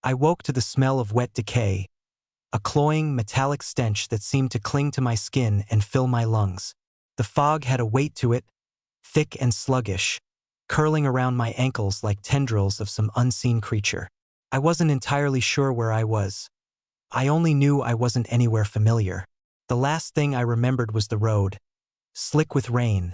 I woke to the smell of wet decay, a cloying, metallic stench that seemed to cling to my skin and fill my lungs. The fog had a weight to it, thick and sluggish, curling around my ankles like tendrils of some unseen creature. I wasn't entirely sure where I was. I only knew I wasn't anywhere familiar. The last thing I remembered was the road, slick with rain,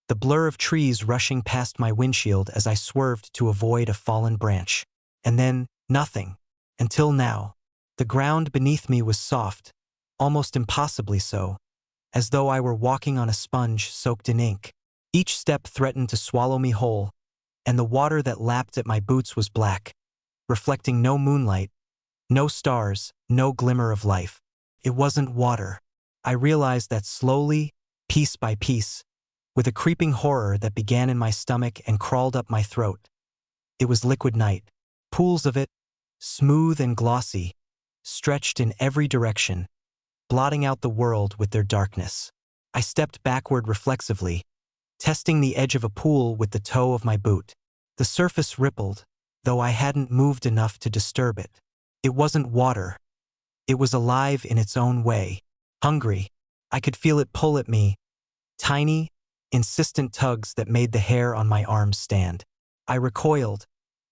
the blur of trees rushing past my windshield as I swerved to avoid a fallen branch. And then, nothing. Until now. The ground beneath me was soft, almost impossibly so, as though I were walking on a sponge soaked in ink. Each step threatened to swallow me whole, and the water that lapped at my boots was black, reflecting no moonlight, no stars, no glimmer of life. It wasn't water. I realized that slowly, piece by piece, with a creeping horror that began in my stomach and crawled up my throat. It was liquid night. Pools of it, smooth and glossy, stretched in every direction, blotting out the world with their darkness. I stepped backward reflexively, testing the edge of a pool with the toe of my boot. The surface rippled, though I hadn't moved enough to disturb it. It wasn't water. It was alive in its own way. Hungry. I could feel it pull at me, tiny, insistent tugs that made the hair on my arms stand. I recoiled,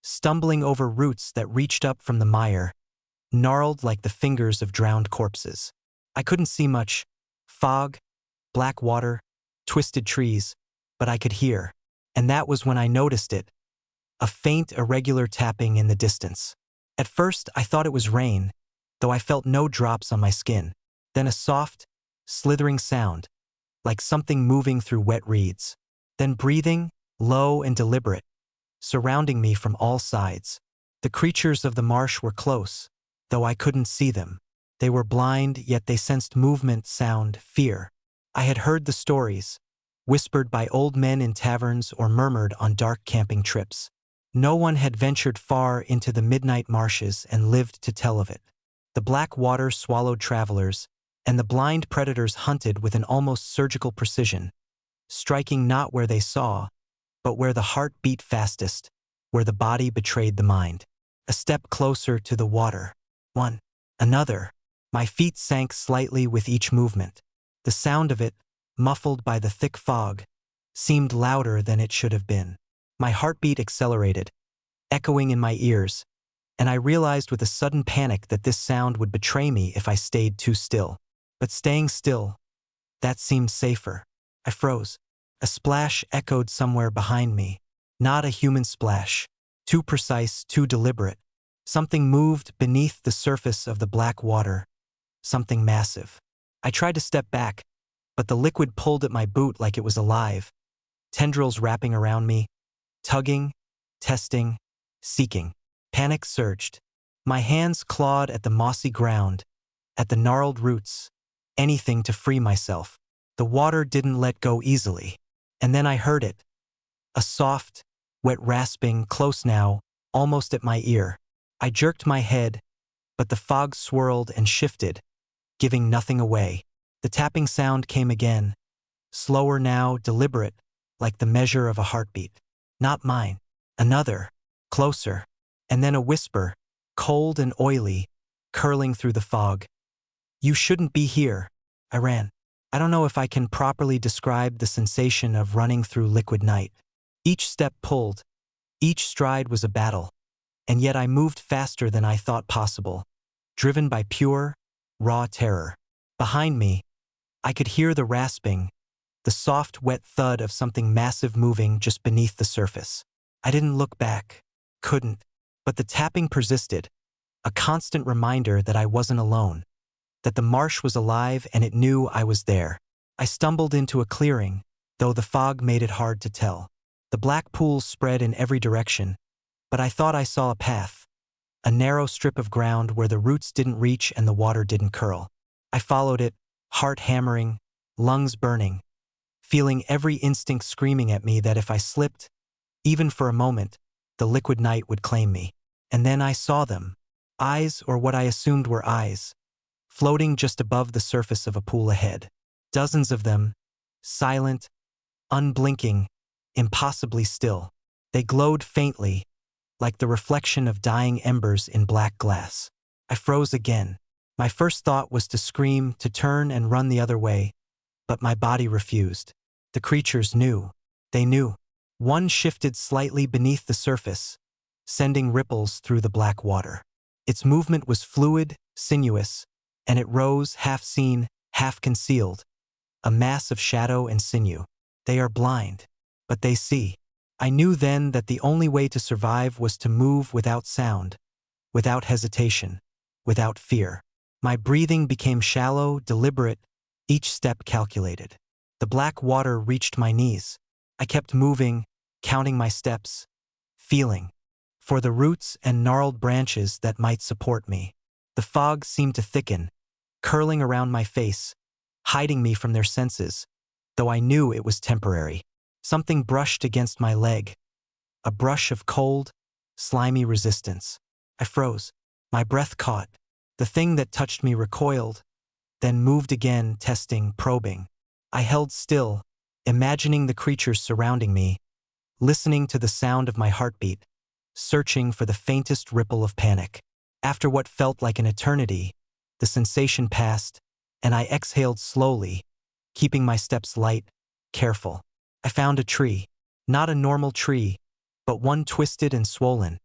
stumbling over roots that reached up from the mire, gnarled like the fingers of drowned corpses. I couldn't see much. Fog, black water, twisted trees, but I could hear. And that was when I noticed it. A faint, irregular tapping in the distance. At first, I thought it was rain, though I felt no drops on my skin. Then a soft, slithering sound, like something moving through wet reeds. Then breathing, low and deliberate, surrounding me from all sides. The creatures of the marsh were close, though I couldn't see them. They were blind, yet they sensed movement, sound, fear. I had heard the stories, whispered by old men in taverns or murmured on dark camping trips. No one had ventured far into the Midnight Marshes and lived to tell of it. The black water swallowed travelers, and the blind predators hunted with an almost surgical precision, striking not where they saw, but where the heart beat fastest, where the body betrayed the mind. A step closer to the water. One. Another. My feet sank slightly with each movement. The sound of it, muffled by the thick fog, seemed louder than it should have been. My heartbeat accelerated, echoing in my ears, and I realized with a sudden panic that this sound would betray me if I stayed too still. But staying still, that seemed safer. I froze. A splash echoed somewhere behind me. Not a human splash. Too precise, too deliberate. Something moved beneath the surface of the black water. Something massive. I tried to step back, but the liquid pulled at my boot like it was alive. Tendrils wrapping around me, tugging, testing, seeking. Panic surged. My hands clawed at the mossy ground, at the gnarled roots, anything to free myself. The water didn't let go easily. And then I heard it. A soft, wet rasping, close now, almost at my ear. I jerked my head, but the fog swirled and shifted, giving nothing away. The tapping sound came again, slower now, deliberate, like the measure of a heartbeat. Not mine. Another, closer. And then a whisper, cold and oily, curling through the fog. You shouldn't be here. I ran. I don't know if I can properly describe the sensation of running through liquid night. Each step pulled. Each stride was a battle. And yet I moved faster than I thought possible, driven by pure, raw terror. Behind me, I could hear the rasping, the soft, wet thud of something massive moving just beneath the surface. I didn't look back. Couldn't. But the tapping persisted, a constant reminder that I wasn't alone, that the marsh was alive and it knew I was there. I stumbled into a clearing, though the fog made it hard to tell. The black pools spread in every direction, but I thought I saw a path, a narrow strip of ground where the roots didn't reach and the water didn't curl. I followed it, heart hammering, lungs burning, feeling every instinct screaming at me that if I slipped, even for a moment, the liquid night would claim me. And then I saw them. Eyes, or what I assumed were eyes, floating just above the surface of a pool ahead. Dozens of them, silent, unblinking, impossibly still. They glowed faintly, like the reflection of dying embers in black glass. I froze again. My first thought was to scream, to turn and run the other way, but my body refused. The creatures knew. They knew. One shifted slightly beneath the surface, sending ripples through the black water. Its movement was fluid, sinuous, and it rose, half seen, half concealed, a mass of shadow and sinew. They are blind, but they see. I knew then that the only way to survive was to move without sound, without hesitation, without fear. My breathing became shallow, deliberate, each step calculated. The black water reached my knees. I kept moving, counting my steps, feeling for the roots and gnarled branches that might support me. The fog seemed to thicken, curling around my face, hiding me from their senses, though I knew it was temporary. Something brushed against my leg, a brush of cold, slimy resistance. I froze. My breath caught. The thing that touched me recoiled, then moved again, testing, probing. I held still, imagining the creatures surrounding me, listening to the sound of my heartbeat, searching for the faintest ripple of panic. After what felt like an eternity, the sensation passed, and I exhaled slowly, keeping my steps light, careful. I found a tree. Not a normal tree, but one twisted and swollen,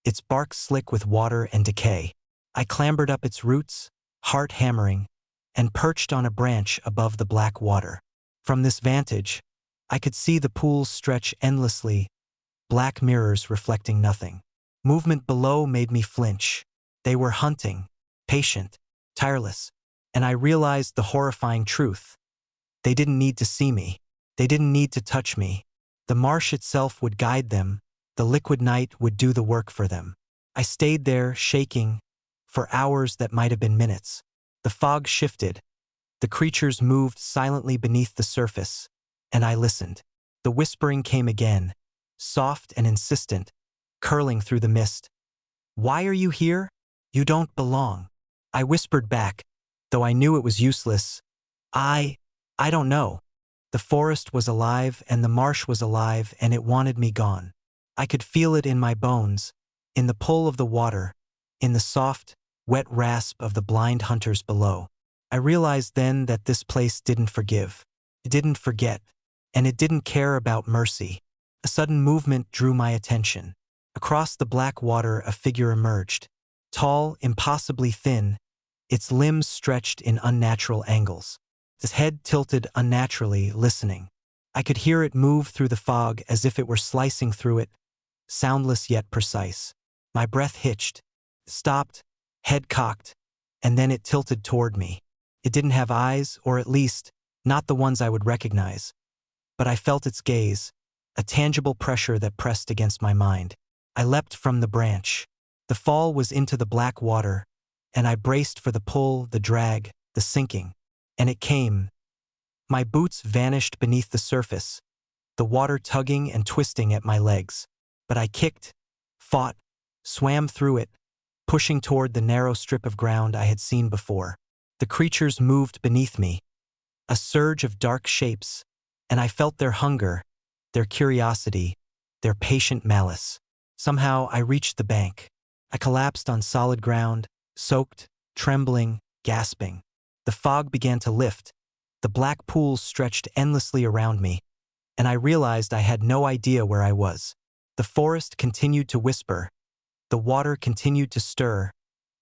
its bark slick with water and decay. I clambered up its roots, heart hammering, and perched on a branch above the black water. From this vantage, I could see the pools stretch endlessly, black mirrors reflecting nothing. Movement below made me flinch. They were hunting, patient, tireless, and I realized the horrifying truth. They didn't need to see me. They didn't need to touch me. The marsh itself would guide them. The liquid night would do the work for them. I stayed there, shaking, for hours that might have been minutes. The fog shifted. The creatures moved silently beneath the surface, and I listened. The whispering came again, soft and insistent, curling through the mist. "Why are you here? You don't belong." I whispered back, though I knew it was useless. I don't know." The forest was alive and the marsh was alive and it wanted me gone. I could feel it in my bones, in the pull of the water, in the soft, wet rasp of the blind hunters below. I realized then that this place didn't forgive. It didn't forget, and it didn't care about mercy. A sudden movement drew my attention. Across the black water a figure emerged. Tall, impossibly thin, its limbs stretched in unnatural angles. His head tilted unnaturally, listening. I could hear it move through the fog as if it were slicing through it, soundless yet precise. My breath hitched, stopped, head cocked, and then it tilted toward me. It didn't have eyes, or at least, not the ones I would recognize. But I felt its gaze, a tangible pressure that pressed against my mind. I leapt from the branch. The fall was into the black water, and I braced for the pull, the drag, the sinking. And it came. My boots vanished beneath the surface, the water tugging and twisting at my legs. But I kicked, fought, swam through it, pushing toward the narrow strip of ground I had seen before. The creatures moved beneath me, a surge of dark shapes, and I felt their hunger, their curiosity, their patient malice. Somehow I reached the bank. I collapsed on solid ground, soaked, trembling, gasping. The fog began to lift. The black pools stretched endlessly around me, and I realized I had no idea where I was. The forest continued to whisper, the water continued to stir,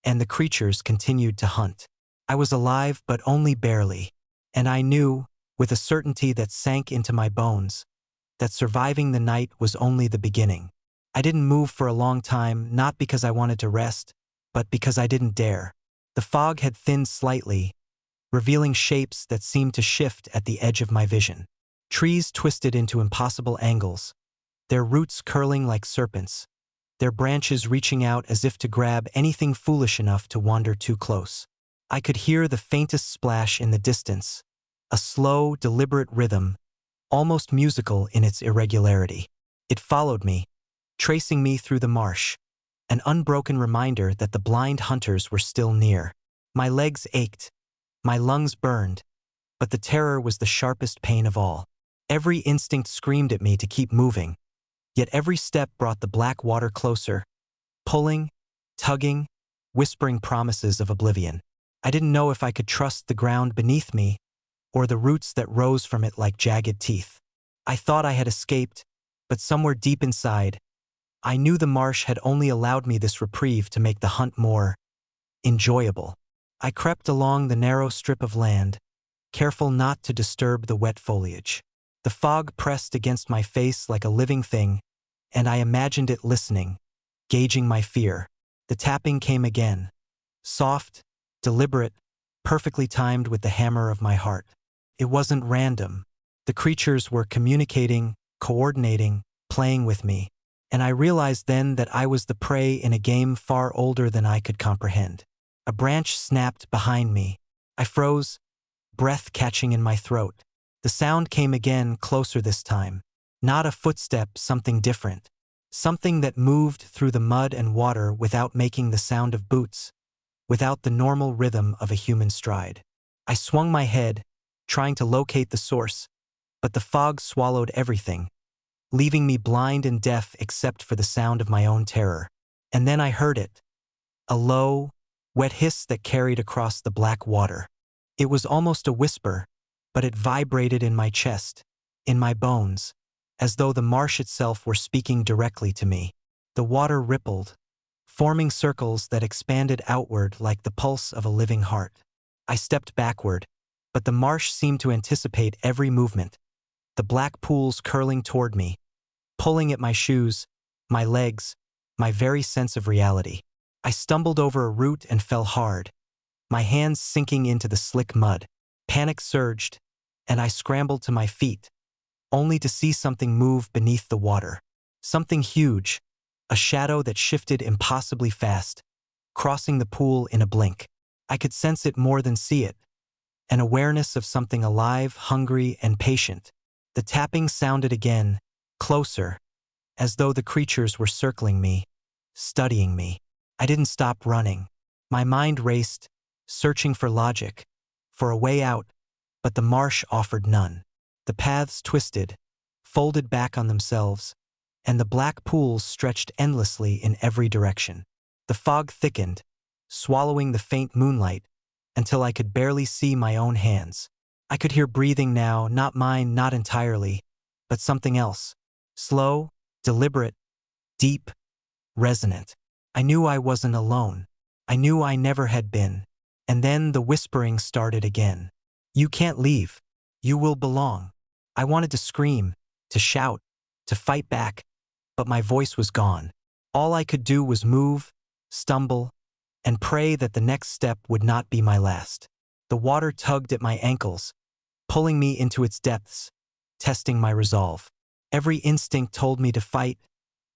and the creatures continued to hunt. I was alive, but only barely, and I knew, with a certainty that sank into my bones, that surviving the night was only the beginning. I didn't move for a long time, not because I wanted to rest, but because I didn't dare. The fog had thinned slightly, revealing shapes that seemed to shift at the edge of my vision. Trees twisted into impossible angles, their roots curling like serpents, their branches reaching out as if to grab anything foolish enough to wander too close. I could hear the faintest splash in the distance, a slow, deliberate rhythm, almost musical in its irregularity. It followed me, tracing me through the marsh, an unbroken reminder that the blind hunters were still near. My legs ached. My lungs burned, but the terror was the sharpest pain of all. Every instinct screamed at me to keep moving, Yet every step brought the black water closer, pulling, tugging, whispering promises of oblivion. I didn't know if I could trust the ground beneath me or the roots that rose from it like jagged teeth. I thought I had escaped, but somewhere deep inside, I knew the marsh had only allowed me this reprieve to make the hunt more enjoyable. I crept along the narrow strip of land, careful not to disturb the wet foliage. The fog pressed against my face like a living thing, and I imagined it listening, gauging my fear. The tapping came again, soft, deliberate, perfectly timed with the hammer of my heart. It wasn't random. The creatures were communicating, coordinating, playing with me, and I realized then that I was the prey in a game far older than I could comprehend. A branch snapped behind me. I froze, breath catching in my throat. The sound came again, closer this time. Not a footstep, something different. Something that moved through the mud and water without making the sound of boots, without the normal rhythm of a human stride. I swung my head, trying to locate the source, but the fog swallowed everything, leaving me blind and deaf except for the sound of my own terror. And then I heard it. A low, wet hiss that carried across the black water. It was almost a whisper, but it vibrated in my chest, in my bones, as though the marsh itself were speaking directly to me. The water rippled, forming circles that expanded outward like the pulse of a living heart. I stepped backward, but the marsh seemed to anticipate every movement, the black pools curling toward me, pulling at my shoes, my legs, my very sense of reality. I stumbled over a root and fell hard, my hands sinking into the slick mud. Panic surged, and I scrambled to my feet, only to see something move beneath the water. Something huge, a shadow that shifted impossibly fast, crossing the pool in a blink. I could sense it more than see it, an awareness of something alive, hungry, and patient. The tapping sounded again, closer, as though the creatures were circling me, studying me. I didn't stop running. My mind raced, searching for logic, for a way out, but the marsh offered none. The paths twisted, folded back on themselves, and the black pools stretched endlessly in every direction. The fog thickened, swallowing the faint moonlight, until I could barely see my own hands. I could hear breathing now, not mine, not entirely, but something else. Slow, deliberate, deep, resonant. I knew I wasn't alone. I knew I never had been. And then the whispering started again. You can't leave. You will belong. I wanted to scream, to shout, to fight back, but my voice was gone. All I could do was move, stumble, and pray that the next step would not be my last. The water tugged at my ankles, pulling me into its depths, testing my resolve. Every instinct told me to fight,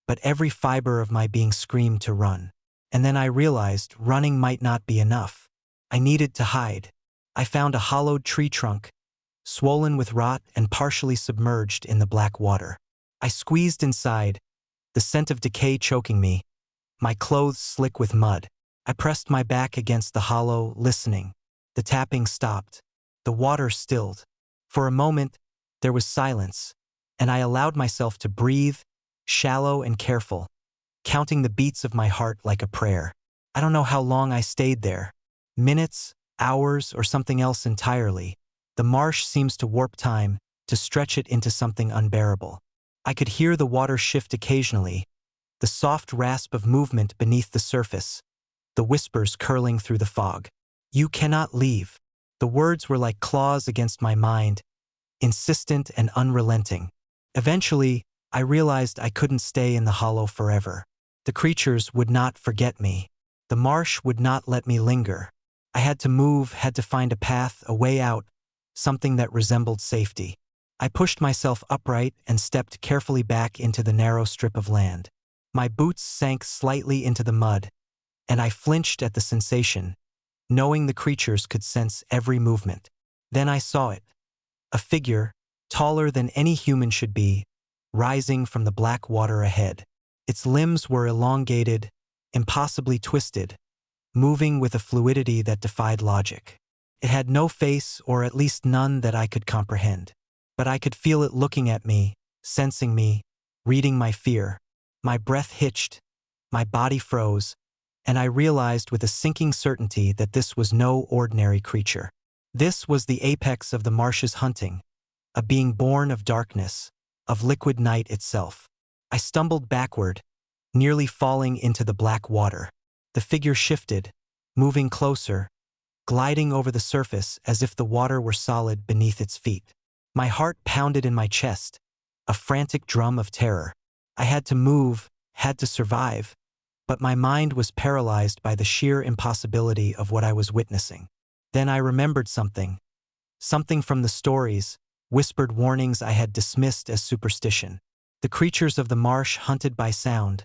but every fiber of my being screamed to run. And then I realized running might not be enough. I needed to hide. I found a hollowed tree trunk, swollen with rot and partially submerged in the black water. I squeezed inside, the scent of decay choking me, my clothes slick with mud. I pressed my back against the hollow, listening. The tapping stopped. The water stilled. For a moment, there was silence, and I allowed myself to breathe, shallow and careful, counting the beats of my heart like a prayer. I don't know how long I stayed there. Minutes, hours, or something else entirely. The marsh seems to warp time, to stretch it into something unbearable. I could hear the water shift occasionally, the soft rasp of movement beneath the surface, the whispers curling through the fog. You cannot leave. The words were like claws against my mind, insistent and unrelenting. Eventually, I realized I couldn't stay in the hollow forever. The creatures would not forget me. The marsh would not let me linger. I had to move, had to find a path, a way out, something that resembled safety. I pushed myself upright and stepped carefully back into the narrow strip of land. My boots sank slightly into the mud, and I flinched at the sensation, knowing the creatures could sense every movement. Then I saw it. A figure, taller than any human should be, rising from the black water ahead. Its limbs were elongated, impossibly twisted, moving with a fluidity that defied logic. It had no face, or at least none that I could comprehend. But I could feel it looking at me, sensing me, reading my fear. My breath hitched, my body froze, and I realized with a sinking certainty that this was no ordinary creature. This was the apex of the marsh's hunting, a being born of darkness, of liquid night itself. I stumbled backward, nearly falling into the black water. The figure shifted, moving closer, gliding over the surface as if the water were solid beneath its feet. My heart pounded in my chest, a frantic drum of terror. I had to move, had to survive, but my mind was paralyzed by the sheer impossibility of what I was witnessing. Then I remembered something. Something from the stories, whispered warnings I had dismissed as superstition. The creatures of the marsh hunted by sound,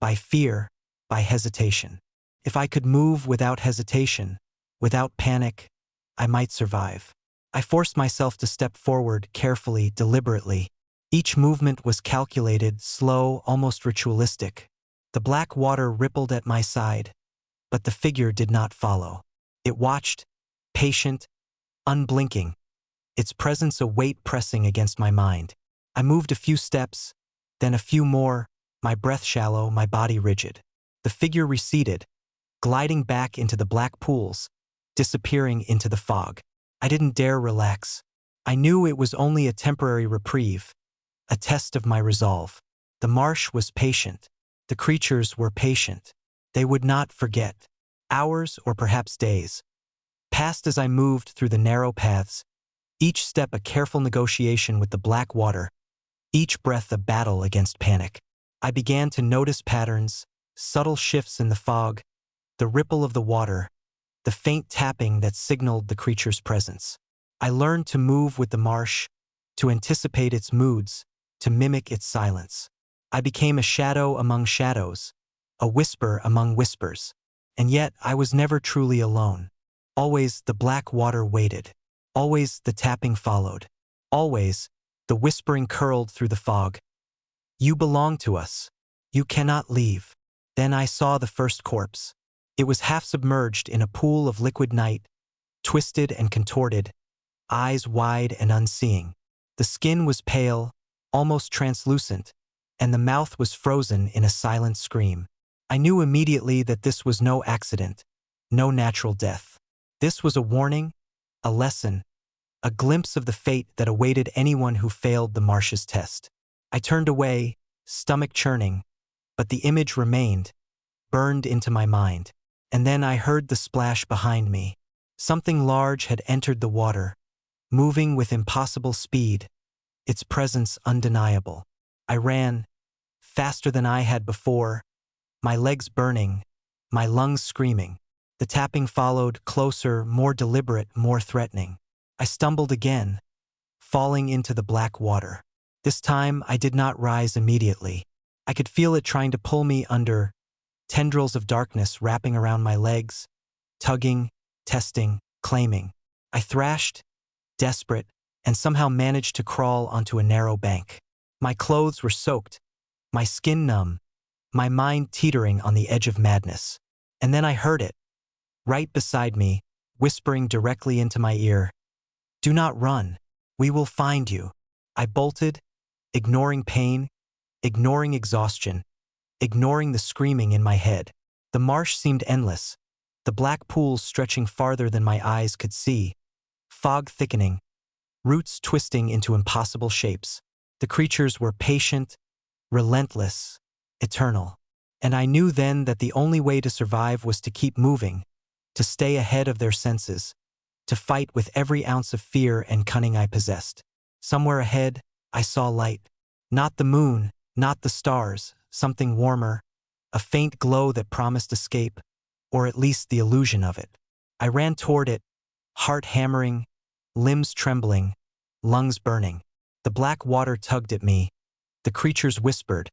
by fear, by hesitation. If I could move without hesitation, without panic, I might survive. I forced myself to step forward carefully, deliberately. Each movement was calculated, slow, almost ritualistic. The black water rippled at my side, but the figure did not follow. It watched, patient, unblinking, its presence a weight pressing against my mind. I moved a few steps, then a few more, my breath shallow, my body rigid. The figure receded, gliding back into the black pools, disappearing into the fog. I didn't dare relax. I knew it was only a temporary reprieve, a test of my resolve. The marsh was patient. The creatures were patient. They would not forget. Hours or perhaps days passed as I moved through the narrow paths, each step a careful negotiation with the black water, each breath a battle against panic. I began to notice patterns, subtle shifts in the fog, the ripple of the water, the faint tapping that signaled the creature's presence. I learned to move with the marsh, to anticipate its moods, to mimic its silence. I became a shadow among shadows, a whisper among whispers. And yet I was never truly alone. Always the black water waited. Always the tapping followed. Always the whispering curled through the fog. You belong to us. You cannot leave. Then I saw the first corpse. It was half submerged in a pool of liquid night, twisted and contorted, eyes wide and unseeing. The skin was pale, almost translucent, and the mouth was frozen in a silent scream. I knew immediately that this was no accident, no natural death. This was a warning, a lesson, a glimpse of the fate that awaited anyone who failed the marsh's test. I turned away, stomach churning, but the image remained, burned into my mind. And then I heard the splash behind me. Something large had entered the water, moving with impossible speed, its presence undeniable. I ran, faster than I had before, my legs burning, my lungs screaming. The tapping followed, closer, more deliberate, more threatening. I stumbled again, falling into the black water. This time I did not rise immediately. I could feel it trying to pull me under, tendrils of darkness wrapping around my legs, tugging, testing, claiming. I thrashed, desperate, and somehow managed to crawl onto a narrow bank. My clothes were soaked, my skin numb, my mind teetering on the edge of madness. And then I heard it, right beside me, whispering directly into my ear, "Do not run. We will find you." I bolted, ignoring pain, ignoring exhaustion, ignoring the screaming in my head. The marsh seemed endless, the black pools stretching farther than my eyes could see, fog thickening, roots twisting into impossible shapes. The creatures were patient, relentless, eternal. And I knew then that the only way to survive was to keep moving, to stay ahead of their senses, to fight with every ounce of fear and cunning I possessed. Somewhere ahead, I saw light. Not the moon, not the stars, something warmer, a faint glow that promised escape, or at least the illusion of it. I ran toward it, heart hammering, limbs trembling, lungs burning. The black water tugged at me, the creatures whispered,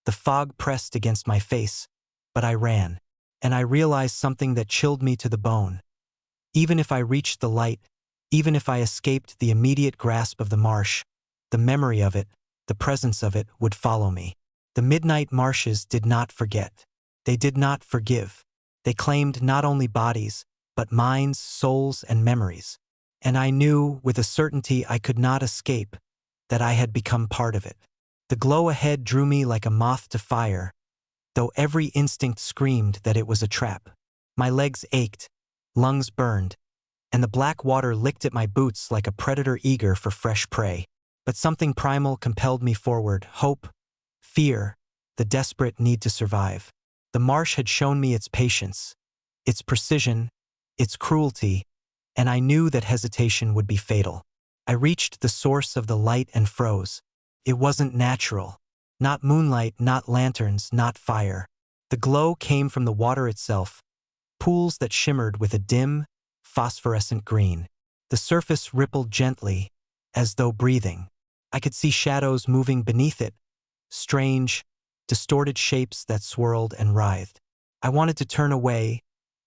the fog pressed against my face, but I ran. And I realized something that chilled me to the bone. Even if I reached the light, even if I escaped the immediate grasp of the marsh, the memory of it, the presence of it would follow me. The Midnight Marshes did not forget. They did not forgive. They claimed not only bodies, but minds, souls, and memories. And I knew, with a certainty I could not escape, that I had become part of it. The glow ahead drew me like a moth to fire, though every instinct screamed that it was a trap. My legs ached, lungs burned, and the black water licked at my boots like a predator eager for fresh prey. But something primal compelled me forward: hope, fear, the desperate need to survive. The marsh had shown me its patience, its precision, its cruelty, and I knew that hesitation would be fatal. I reached the source of the light and froze. It wasn't natural. Not moonlight, not lanterns, not fire. The glow came from the water itself, pools that shimmered with a dim, phosphorescent green. The surface rippled gently, as though breathing. I could see shadows moving beneath it, strange, distorted shapes that swirled and writhed. I wanted to turn away,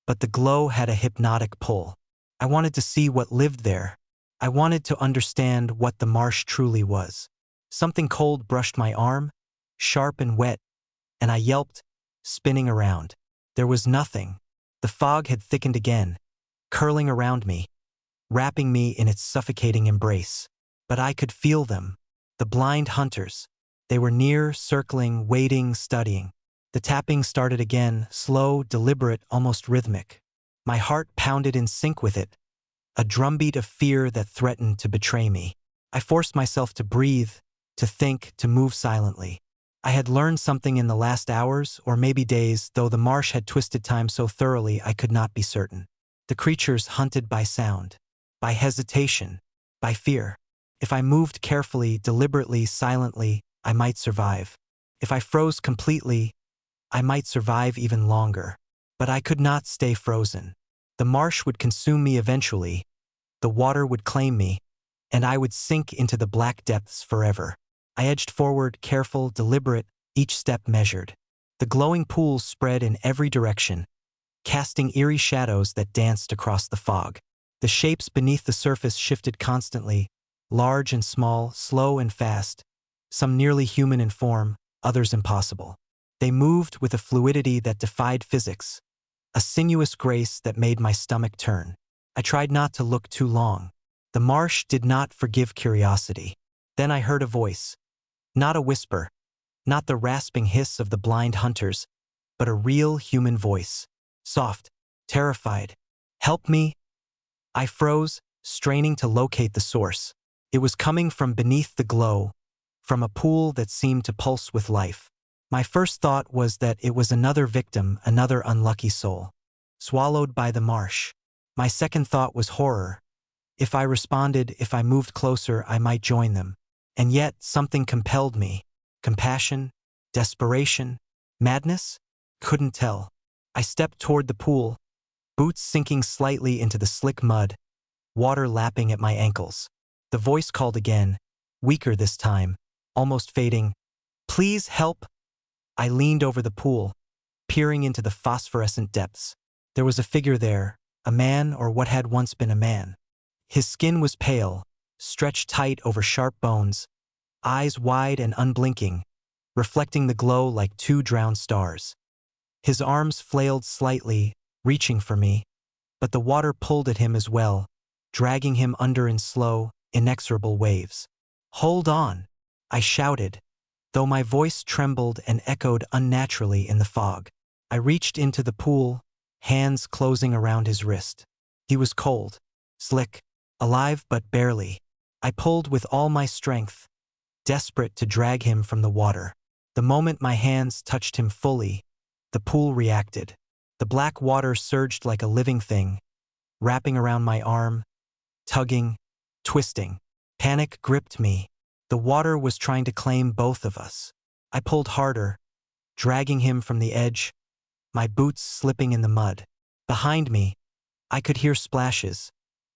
but the glow had a hypnotic pull. I wanted to see what lived there. I wanted to understand what the marsh truly was. Something cold brushed my arm, sharp and wet, and I yelped, spinning around. There was nothing. The fog had thickened again, curling around me, wrapping me in its suffocating embrace. But I could feel them. The blind hunters. They were near, circling, waiting, studying. The tapping started again, slow, deliberate, almost rhythmic. My heart pounded in sync with it, a drumbeat of fear that threatened to betray me. I forced myself to breathe, to think, to move silently. I had learned something in the last hours, or maybe days, though the marsh had twisted time so thoroughly I could not be certain. The creatures hunted by sound, by hesitation, by fear. If I moved carefully, deliberately, silently, I might survive. If I froze completely, I might survive even longer. But I could not stay frozen. The marsh would consume me eventually, the water would claim me, and I would sink into the black depths forever. I edged forward, careful, deliberate, each step measured. The glowing pools spread in every direction, casting eerie shadows that danced across the fog. The shapes beneath the surface shifted constantly, large and small, slow and fast, some nearly human in form, others impossible. They moved with a fluidity that defied physics, a sinuous grace that made my stomach turn. I tried not to look too long. The marsh did not forgive curiosity. Then I heard a voice. Not a whisper, not the rasping hiss of the blind hunters, but a real human voice. Soft, terrified. Help me? I froze, straining to locate the source. It was coming from beneath the glow, from a pool that seemed to pulse with life. My first thought was that it was another victim, another unlucky soul, swallowed by the marsh. My second thought was horror. If I responded, if I moved closer, I might join them. And yet, something compelled me. Compassion? Desperation? Madness? Couldn't tell. I stepped toward the pool, boots sinking slightly into the slick mud, water lapping at my ankles. The voice called again, weaker this time, almost fading. Please help. I leaned over the pool, peering into the phosphorescent depths. There was a figure there, a man or what had once been a man. His skin was pale, stretched tight over sharp bones, eyes wide and unblinking, reflecting the glow like two drowned stars. His arms flailed slightly, reaching for me, but the water pulled at him as well, dragging him under in slow, inexorable waves. Hold on, I shouted, though my voice trembled and echoed unnaturally in the fog. I reached into the pool, hands closing around his wrist. He was cold, slick, alive but barely. I pulled with all my strength, desperate to drag him from the water. The moment my hands touched him fully, the pool reacted. The black water surged like a living thing, wrapping around my arm, tugging, twisting. Panic gripped me. The water was trying to claim both of us. I pulled harder, dragging him from the edge, my boots slipping in the mud. Behind me, I could hear splashes,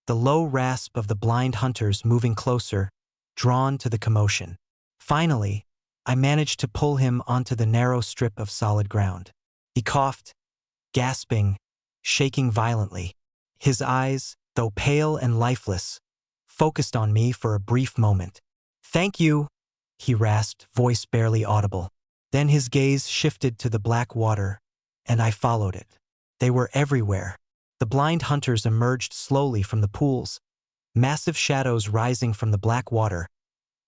the low rasp of the blind hunters moving closer, drawn to the commotion. Finally, I managed to pull him onto the narrow strip of solid ground. He coughed, gasping, shaking violently. His eyes, though pale and lifeless, focused on me for a brief moment. "Thank you," he rasped, voice barely audible. Then his gaze shifted to the black water, and I followed it. They were everywhere. The blind hunters emerged slowly from the pools, massive shadows rising from the black water,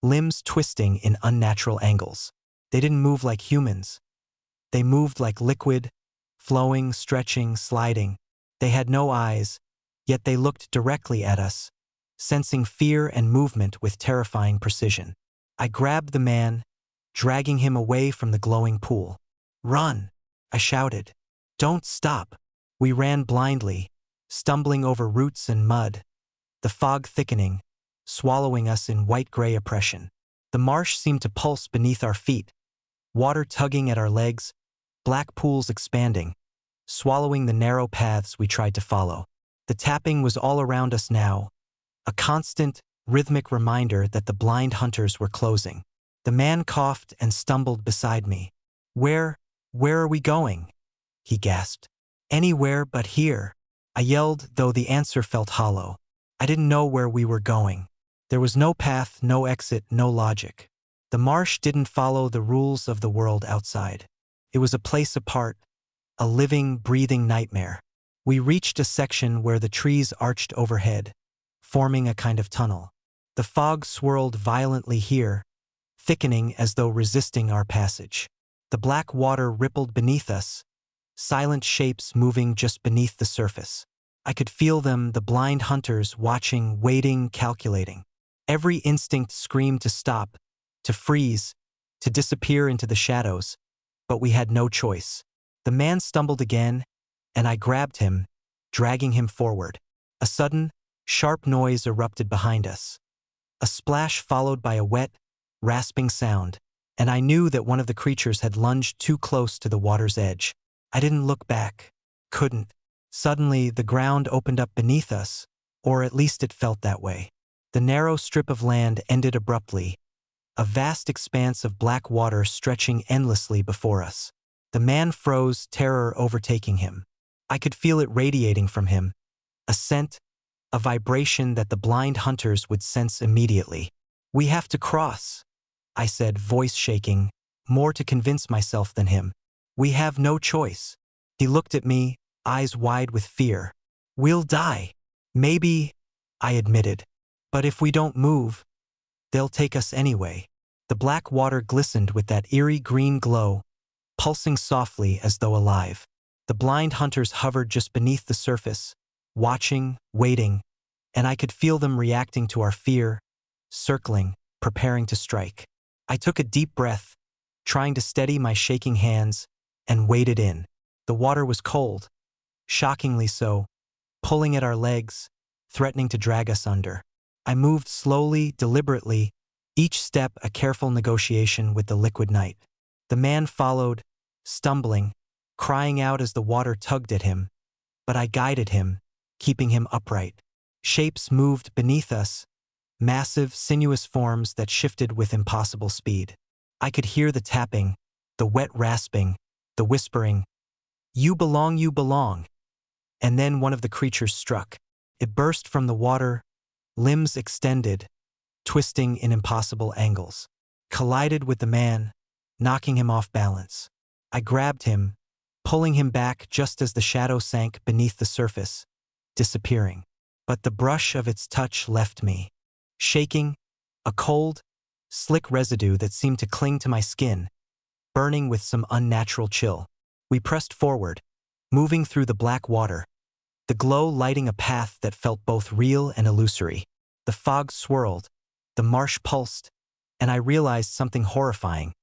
limbs twisting in unnatural angles. They didn't move like humans. They moved like liquid, flowing, stretching, sliding. They had no eyes, yet they looked directly at us, sensing fear and movement with terrifying precision. I grabbed the man, dragging him away from the glowing pool. "Run!" I shouted. "Don't stop!" We ran blindly, stumbling over roots and mud, the fog thickening, swallowing us in white-gray oppression. The marsh seemed to pulse beneath our feet, water tugging at our legs, black pools expanding, swallowing the narrow paths we tried to follow. The tapping was all around us now, a constant, rhythmic reminder that the blind hunters were closing. The man coughed and stumbled beside me. Where are we going?" he gasped. "Anywhere but here," I yelled, though the answer felt hollow. I didn't know where we were going. There was no path, no exit, no logic. The marsh didn't follow the rules of the world outside. It was a place apart, a living, breathing nightmare. We reached a section where the trees arched overhead, forming a kind of tunnel. The fog swirled violently here, thickening as though resisting our passage. The black water rippled beneath us, silent shapes moving just beneath the surface. I could feel them, the blind hunters, watching, waiting, calculating. Every instinct screamed to stop, to freeze, to disappear into the shadows, but we had no choice. The man stumbled again, and I grabbed him, dragging him forward. A sudden, sharp noise erupted behind us. A splash followed by a wet, rasping sound, and I knew that one of the creatures had lunged too close to the water's edge. I didn't look back. Couldn't. Suddenly, the ground opened up beneath us, or at least it felt that way. The narrow strip of land ended abruptly, a vast expanse of black water stretching endlessly before us. The man froze, terror overtaking him. I could feel it radiating from him, a scent, a vibration that the blind hunters would sense immediately. "We have to cross," I said, voice shaking, more to convince myself than him. "We have no choice." He looked at me, eyes wide with fear. "We'll die." "Maybe," I admitted. "But if we don't move, they'll take us anyway." The black water glistened with that eerie green glow, pulsing softly as though alive. The blind hunters hovered just beneath the surface, watching, waiting, and I could feel them reacting to our fear, circling, preparing to strike. I took a deep breath, trying to steady my shaking hands, and waded in. The water was cold, shockingly so, pulling at our legs, threatening to drag us under. I moved slowly, deliberately, each step a careful negotiation with the liquid night. The man followed, stumbling, crying out as the water tugged at him, but I guided him, keeping him upright. Shapes moved beneath us, massive, sinuous forms that shifted with impossible speed. I could hear the tapping, the wet rasping, the whispering, "You belong, you belong." And then one of the creatures struck. It burst from the water, limbs extended, twisting in impossible angles, collided with the man, knocking him off balance. I grabbed him, pulling him back just as the shadow sank beneath the surface, disappearing. But the brush of its touch left me, shaking, a cold, slick residue that seemed to cling to my skin, burning with some unnatural chill. We pressed forward, moving through the black water, the glow lighting a path that felt both real and illusory. The fog swirled, the marsh pulsed, and I realized something horrifying.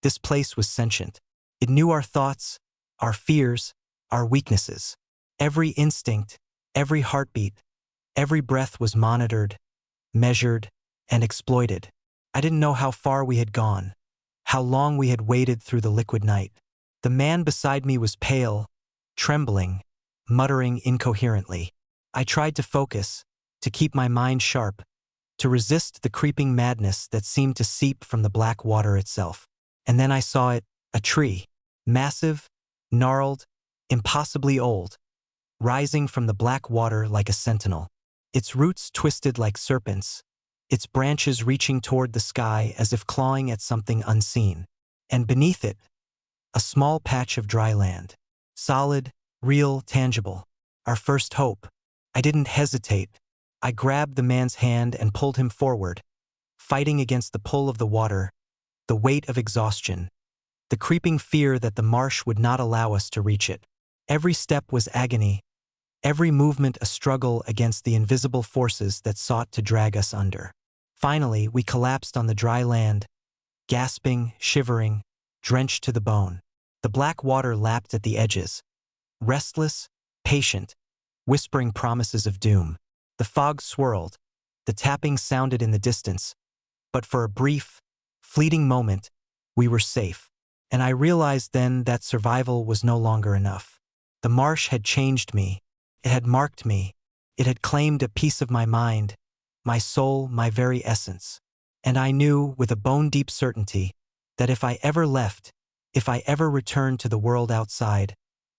This place was sentient. It knew our thoughts, our fears, our weaknesses. Every instinct, every heartbeat, every breath was monitored, measured, and exploited. I didn't know how far we had gone, how long we had waded through the liquid night. The man beside me was pale, trembling, muttering incoherently. I tried to focus, to keep my mind sharp, to resist the creeping madness that seemed to seep from the black water itself. And then I saw it, a tree, massive, gnarled, impossibly old, rising from the black water like a sentinel. Its roots twisted like serpents, its branches reaching toward the sky as if clawing at something unseen. And beneath it, a small patch of dry land. Solid, real, tangible. Our first hope. I didn't hesitate. I grabbed the man's hand and pulled him forward, fighting against the pull of the water, the weight of exhaustion, the creeping fear that the marsh would not allow us to reach it. Every step was agony, every movement a struggle against the invisible forces that sought to drag us under. Finally, we collapsed on the dry land, gasping, shivering, drenched to the bone. The black water lapped at the edges, restless, patient, whispering promises of doom. The fog swirled, the tapping sounded in the distance, but for a brief, fleeting moment, we were safe. And I realized then that survival was no longer enough. The marsh had changed me. It had marked me. It had claimed a piece of my mind, my soul, my very essence. And I knew, with a bone-deep certainty, that if I ever left, if I ever returned to the world outside,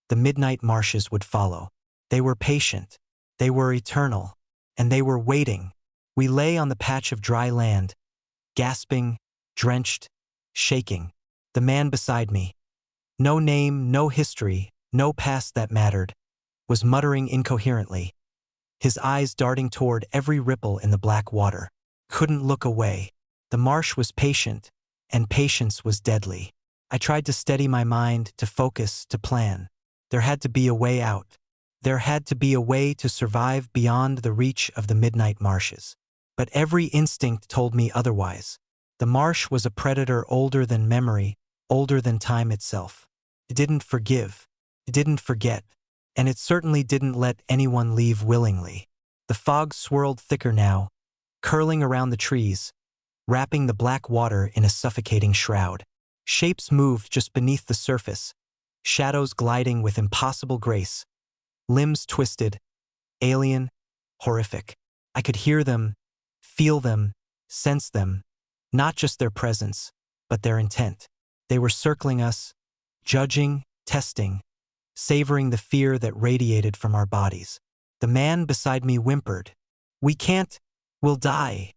the midnight marshes would follow. They were patient, they were eternal, and they were waiting. We lay on the patch of dry land, gasping, drenched, shaking. The man beside me, no name, no history, no past that mattered, was muttering incoherently, his eyes darting toward every ripple in the black water. Couldn't look away. The marsh was patient, and patience was deadly. I tried to steady my mind, to focus, to plan. There had to be a way out. There had to be a way to survive beyond the reach of the midnight marshes. But every instinct told me otherwise. The marsh was a predator older than memory, older than time itself. It didn't forgive. It didn't forget. And it certainly didn't let anyone leave willingly. The fog swirled thicker now, curling around the trees, wrapping the black water in a suffocating shroud. Shapes moved just beneath the surface, shadows gliding with impossible grace, limbs twisted, alien, horrific. I could hear them, feel them, sense them, not just their presence, but their intent. They were circling us, judging, testing, savoring the fear that radiated from our bodies. The man beside me whimpered, "We can't, we'll die.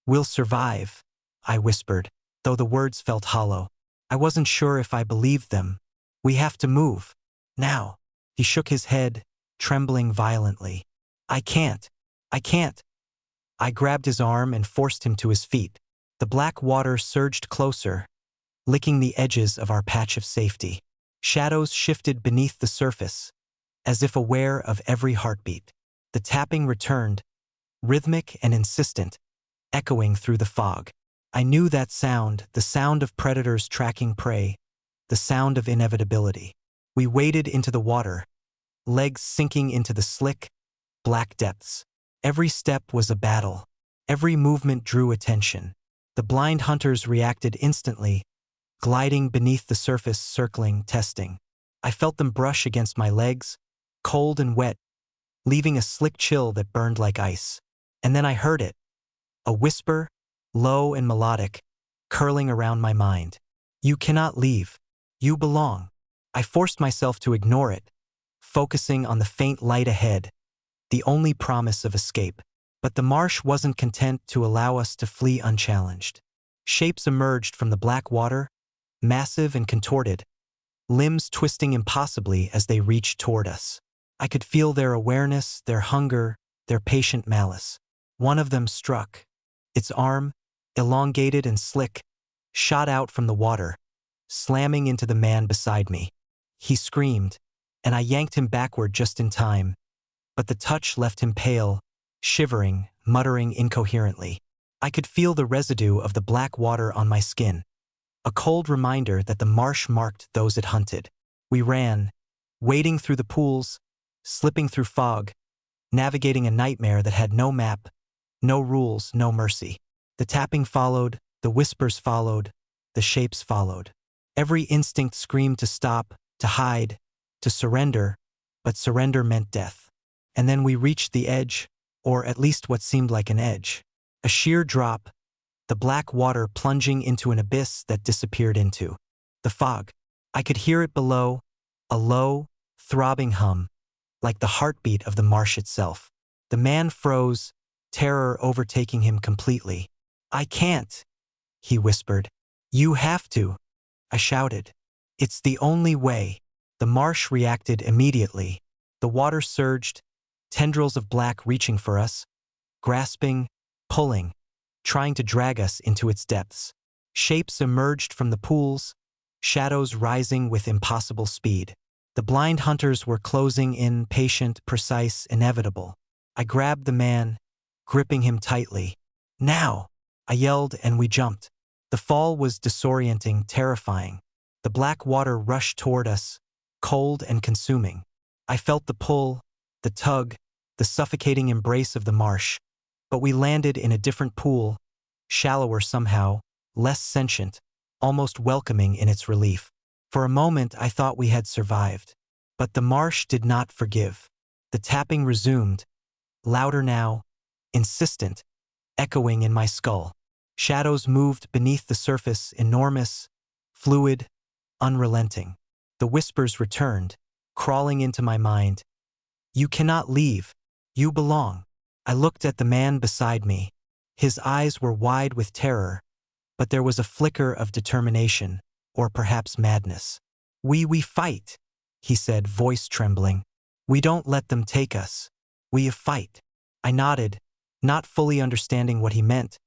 We'll survive," I whispered, though the words felt hollow. I wasn't sure if I believed them. "We have to move. Now." He shook his head, trembling violently. I can't. I grabbed his arm and forced him to his feet. The black water surged closer, licking the edges of our patch of safety. Shadows shifted beneath the surface, as if aware of every heartbeat. The tapping returned, rhythmic and insistent, echoing through the fog. I knew that sound, the sound of predators tracking prey, the sound of inevitability. We waded into the water, legs sinking into the slick, black depths. Every step was a battle. Every movement drew attention. The blind hunters reacted instantly, gliding beneath the surface, circling, testing. I felt them brush against my legs, cold and wet, leaving a slick chill that burned like ice. And then I heard it, a whisper, low and melodic, curling around my mind. "You cannot leave. You belong." I forced myself to ignore it, focusing on the faint light ahead, the only promise of escape. But the marsh wasn't content to allow us to flee unchallenged. Shapes emerged from the black water, massive and contorted, limbs twisting impossibly as they reached toward us. I could feel their awareness, their hunger, their patient malice. One of them struck. Its arm, elongated and slick, shot out from the water, slamming into the man beside me. He screamed, and I yanked him backward just in time, but the touch left him pale, shivering, muttering incoherently. I could feel the residue of the black water on my skin, a cold reminder that the marsh marked those it hunted. We ran, wading through the pools, slipping through fog, navigating a nightmare that had no map, no rules, no mercy. The tapping followed, the whispers followed, the shapes followed. Every instinct screamed to stop, to hide, to surrender, but surrender meant death. And then we reached the edge, or at least what seemed like an edge. A sheer drop, the black water plunging into an abyss that disappeared into the fog. I could hear it below, a low, throbbing hum, like the heartbeat of the marsh itself. The man froze, terror overtaking him completely. "I can't," he whispered. "You have to," I shouted. "It's the only way." The marsh reacted immediately. The water surged, tendrils of black reaching for us, grasping, pulling. trying to drag us into its depths. Shapes emerged from the pools, shadows rising with impossible speed. The blind hunters were closing in, patient, precise, inevitable. I grabbed the man, gripping him tightly. "Now!" I yelled, and we jumped. The fall was disorienting, terrifying. The black water rushed toward us, cold and consuming. I felt the pull, the tug, the suffocating embrace of the marsh. But we landed in a different pool, shallower somehow, less sentient, almost welcoming in its relief. For a moment I thought we had survived. But the marsh did not forgive. The tapping resumed, louder now, insistent, echoing in my skull. Shadows moved beneath the surface, enormous, fluid, unrelenting. The whispers returned, crawling into my mind. "You cannot leave. You belong." I looked at the man beside me. His eyes were wide with terror, but there was a flicker of determination, or perhaps madness. We fight," he said, voice trembling. "We don't let them take us. We fight." I nodded, not fully understanding what he meant,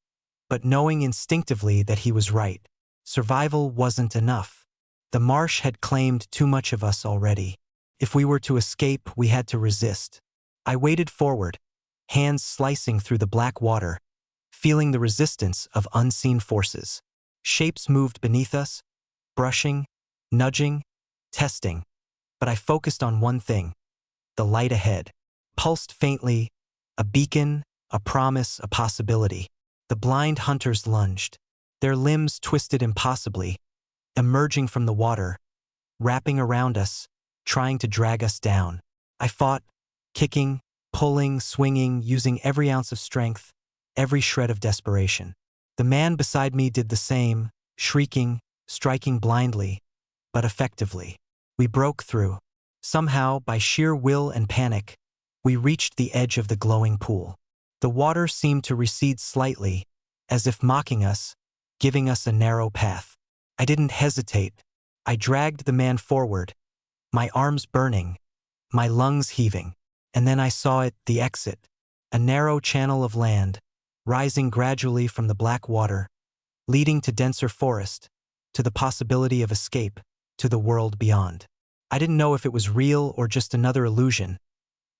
but knowing instinctively that he was right. Survival wasn't enough. The marsh had claimed too much of us already. If we were to escape, we had to resist. I waded forward, hands slicing through the black water, feeling the resistance of unseen forces. Shapes moved beneath us, brushing, nudging, testing. But I focused on one thing: the light ahead. Pulsed faintly, a beacon, a promise, a possibility. The blind hunters lunged. Their limbs twisted impossibly, emerging from the water, wrapping around us, trying to drag us down. I fought, kicking, pulling, swinging, using every ounce of strength, every shred of desperation. The man beside me did the same, shrieking, striking blindly, but effectively. We broke through. Somehow, by sheer will and panic, we reached the edge of the glowing pool. The water seemed to recede slightly, as if mocking us, giving us a narrow path. I didn't hesitate. I dragged the man forward, my arms burning, my lungs heaving. And then I saw it, the exit, a narrow channel of land, rising gradually from the black water, leading to denser forest, to the possibility of escape, to the world beyond. I didn't know if it was real or just another illusion,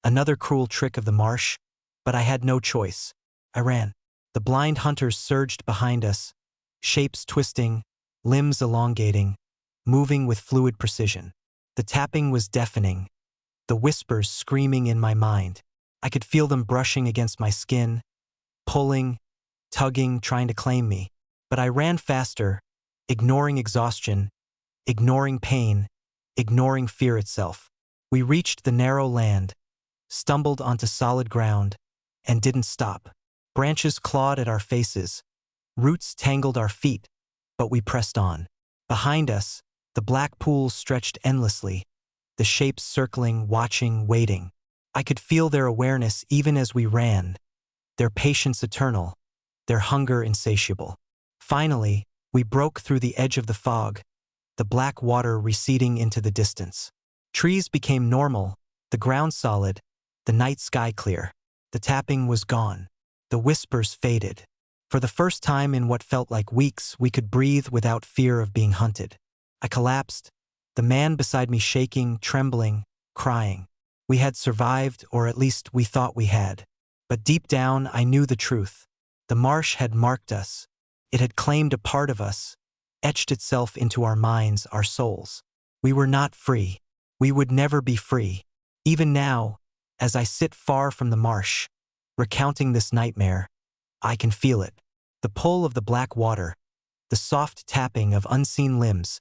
another cruel trick of the marsh, but I had no choice. I ran. The blind hunters surged behind us, shapes twisting, limbs elongating, moving with fluid precision. The tapping was deafening, the whispers screaming in my mind. I could feel them brushing against my skin, pulling, tugging, trying to claim me. But I ran faster, ignoring exhaustion, ignoring pain, ignoring fear itself. We reached the narrow land, stumbled onto solid ground, and didn't stop. Branches clawed at our faces, roots tangled our feet, but we pressed on. Behind us, the black pools stretched endlessly, the shapes circling, watching, waiting. I could feel their awareness even as we ran, their patience eternal, their hunger insatiable. Finally, we broke through the edge of the fog, the black water receding into the distance. Trees became normal, the ground solid, the night sky clear. The tapping was gone. The whispers faded. For the first time in what felt like weeks, we could breathe without fear of being hunted. I collapsed, the man beside me shaking, trembling, crying. We had survived, or at least we thought we had. But deep down, I knew the truth. The marsh had marked us. It had claimed a part of us, etched itself into our minds, our souls. We were not free. We would never be free. Even now, as I sit far from the marsh, recounting this nightmare, I can feel it. The pull of the black water, the soft tapping of unseen limbs,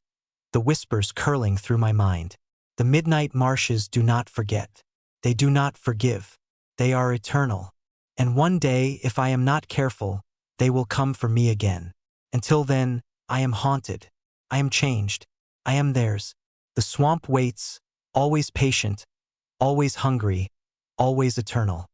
the whispers curling through my mind. The midnight marshes do not forget. They do not forgive. They are eternal. And one day, if I am not careful, they will come for me again. Until then, I am haunted. I am changed. I am theirs. The swamp waits, always patient, always hungry, always eternal.